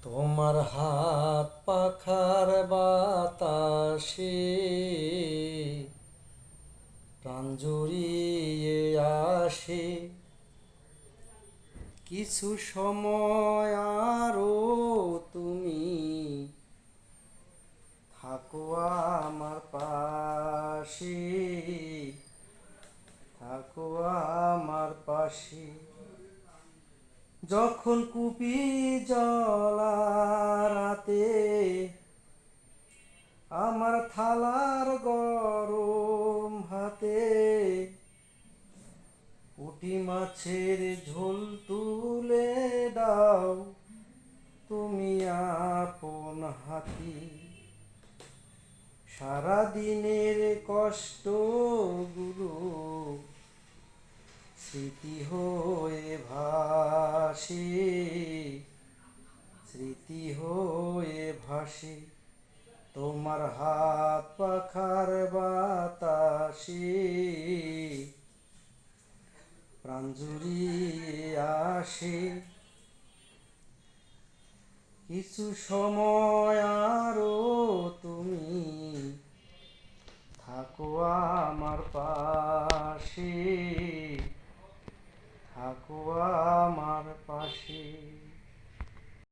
তোমার হাত পাখার বাতাসে প্রাণ জুড়িয়ে আসে। কিছু সময় আরো তুমি থাকো আমার পাশে, থাকো আমার পাশে। যখন কুপি জলা রাতে আমার থালার গরম ভাতে পুঁটি মাছের ঝোল তুলে দাও তুমি আপন হাতে। সারাদিনের কষ্টগুলো স্মৃতি হয়ে ভাসে, স্মৃতি হয়ে ভাসে। তোমার হাত পাখার বাতাসে প্রাণ জুড়িয়ে আসে। কিছু সময় আরো তুমি থাকো আমার পাশে।